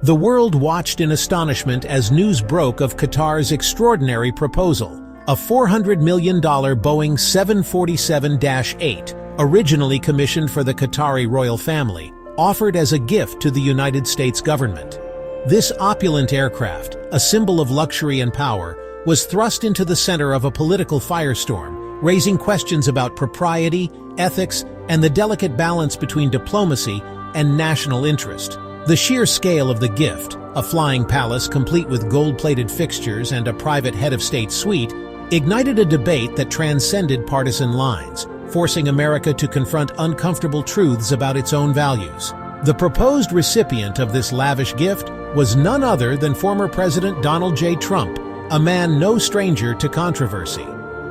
The world watched in astonishment as news broke of Qatar's extraordinary proposal, a $400 million Boeing 747-8, originally commissioned for the Qatari royal family, offered as a gift to the United States government. This opulent aircraft, a symbol of luxury and power, was thrust into the center of a political firestorm, raising questions about propriety, ethics, and the delicate balance between diplomacy and national interest. The sheer scale of the gift, a flying palace complete with gold-plated fixtures and a private head of state suite, ignited a debate that transcended partisan lines, forcing America to confront uncomfortable truths about its own values. The proposed recipient of this lavish gift was none other than former President Donald J. Trump, a man no stranger to controversy.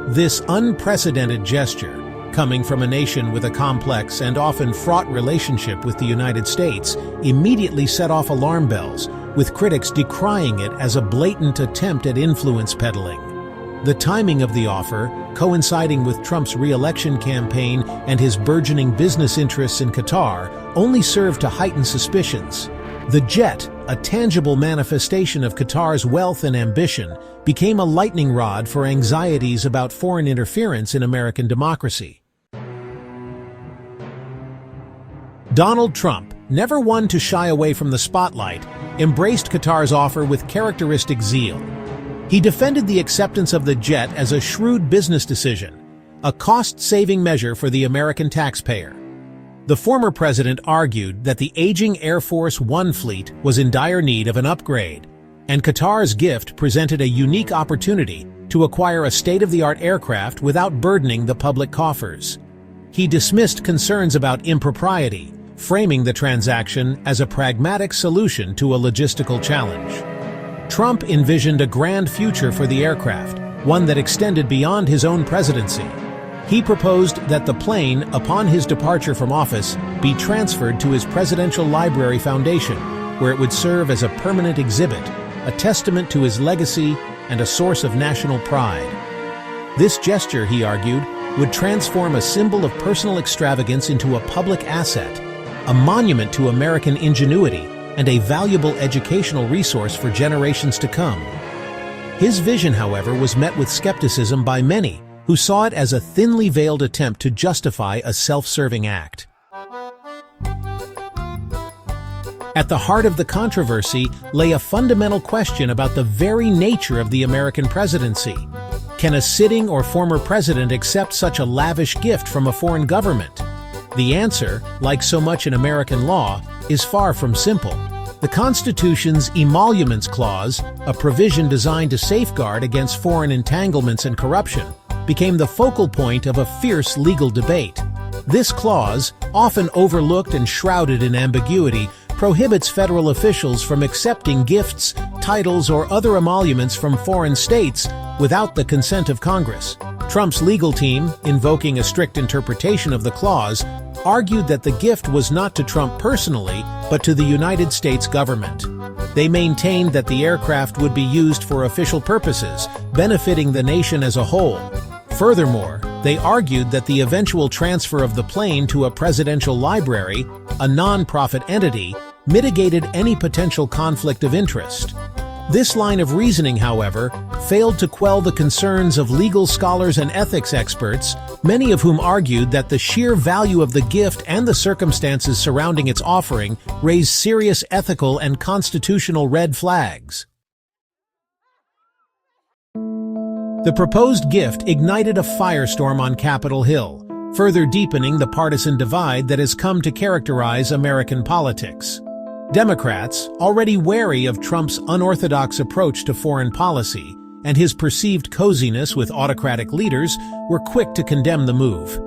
This unprecedented gesture, coming from a nation with a complex and often fraught relationship with the United States, immediately set off alarm bells, with critics decrying it as a blatant attempt at influence peddling. The timing of the offer, coinciding with Trump's re-election campaign and his burgeoning business interests in Qatar, only served to heighten suspicions. The jet, a tangible manifestation of Qatar's wealth and ambition, became a lightning rod for anxieties about foreign interference in American democracy. Donald Trump, never one to shy away from the spotlight, embraced Qatar's offer with characteristic zeal. He defended the acceptance of the jet as a shrewd business decision, a cost-saving measure for the American taxpayer. The former president argued that the aging Air Force One fleet was in dire need of an upgrade, and Qatar's gift presented a unique opportunity to acquire a state-of-the-art aircraft without burdening the public coffers. He dismissed concerns about impropriety, framing the transaction as a pragmatic solution to a logistical challenge. Trump envisioned a grand future for the aircraft, one that extended beyond his own presidency. He proposed that the plane, upon his departure from office, be transferred to his Presidential Library Foundation, where it would serve as a permanent exhibit, a testament to his legacy and a source of national pride. This gesture, he argued, would transform a symbol of personal extravagance into a public asset, a monument to American ingenuity and a valuable educational resource for generations to come. His vision, however, was met with skepticism by many, who saw it as a thinly veiled attempt to justify a self-serving act. At the heart of the controversy lay a fundamental question about the very nature of the American presidency. Can a sitting or former president accept such a lavish gift from a foreign government? The answer, like so much in American law, is far from simple. The Constitution's Emoluments Clause, a provision designed to safeguard against foreign entanglements and corruption, became the focal point of a fierce legal debate. This clause, often overlooked and shrouded in ambiguity, prohibits federal officials from accepting gifts, titles, or other emoluments from foreign states without the consent of Congress. Trump's legal team, invoking a strict interpretation of the clause, argued that the gift was not to Trump personally, but to the United States government. They maintained that the aircraft would be used for official purposes, benefiting the nation as a whole. Furthermore, they argued that the eventual transfer of the plane to a presidential library, a non-profit entity, mitigated any potential conflict of interest. This line of reasoning, however, failed to quell the concerns of legal scholars and ethics experts, many of whom argued that the sheer value of the gift and the circumstances surrounding its offering raised serious ethical and constitutional red flags. The proposed gift ignited a firestorm on Capitol Hill, further deepening the partisan divide that has come to characterize American politics. Democrats, already wary of Trump's unorthodox approach to foreign policy and his perceived coziness with autocratic leaders, were quick to condemn the move.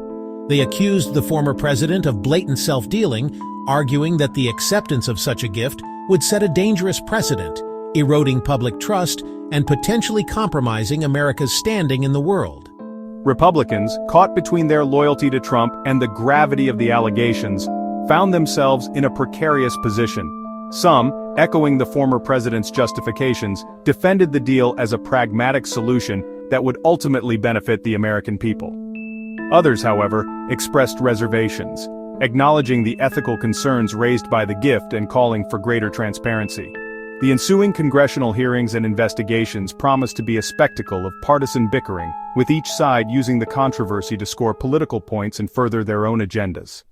They accused the former president of blatant self-dealing, arguing that the acceptance of such a gift would set a dangerous precedent, eroding public trust and potentially compromising America's standing in the world. Republicans, caught between their loyalty to Trump and the gravity of the allegations, found themselves in a precarious position. Some, echoing the former president's justifications, defended the deal as a pragmatic solution that would ultimately benefit the American people. Others, however, expressed reservations, acknowledging the ethical concerns raised by the gift and calling for greater transparency. The ensuing congressional hearings and investigations promise to be a spectacle of partisan bickering, with each side using the controversy to score political points and further their own agendas.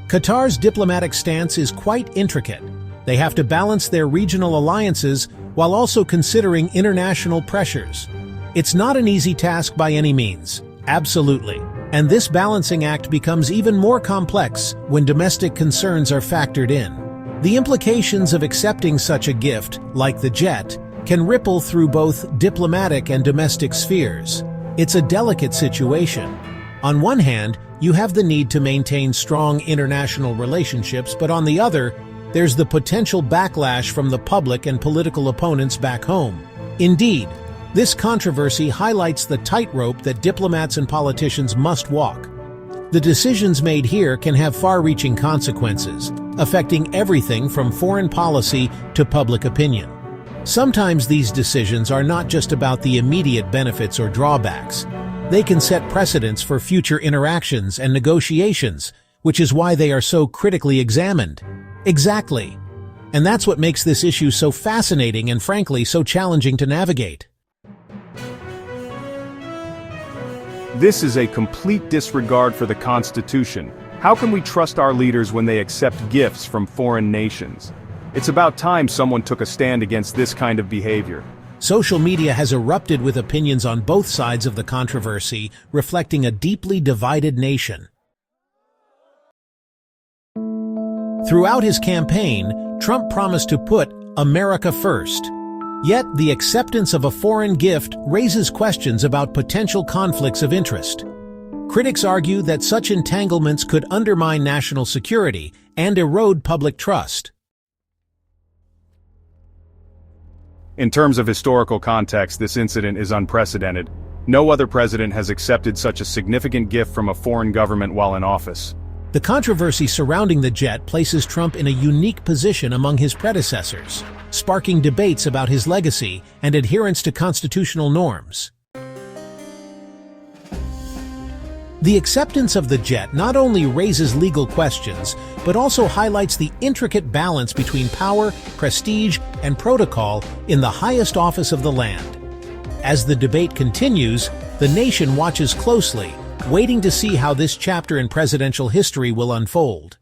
Qatar's diplomatic stance is quite intricate. They have to balance their regional alliances while also considering international pressures. It's not an easy task by any means, absolutely. And this balancing act becomes even more complex when domestic concerns are factored in. The implications of accepting such a gift, like the jet, can ripple through both diplomatic and domestic spheres. It's a delicate situation. On one hand, you have the need to maintain strong international relationships, but on the other, there's the potential backlash from the public and political opponents back home. Indeed, this controversy highlights the tightrope that diplomats and politicians must walk. The decisions made here can have far-reaching consequences, affecting everything from foreign policy to public opinion. Sometimes these decisions are not just about the immediate benefits or drawbacks. They can set precedents for future interactions and negotiations, which is why they are so critically examined. Exactly. And that's what makes this issue so fascinating and frankly so challenging to navigate. This is a complete disregard for the Constitution. How can we trust our leaders when they accept gifts from foreign nations? It's about time someone took a stand against this kind of behavior. Social media has erupted with opinions on both sides of the controversy, reflecting a deeply divided nation. Throughout his campaign, Trump promised to put America first. Yet, the acceptance of a foreign gift raises questions about potential conflicts of interest. Critics argue that such entanglements could undermine national security and erode public trust. In terms of historical context, this incident is unprecedented. No other president has accepted such a significant gift from a foreign government while in office. The controversy surrounding the jet places Trump in a unique position among his predecessors, sparking debates about his legacy and adherence to constitutional norms. The acceptance of the jet not only raises legal questions, but also highlights the intricate balance between power, prestige, and protocol in the highest office of the land. As the debate continues, the nation watches closely, waiting to see how this chapter in presidential history will unfold.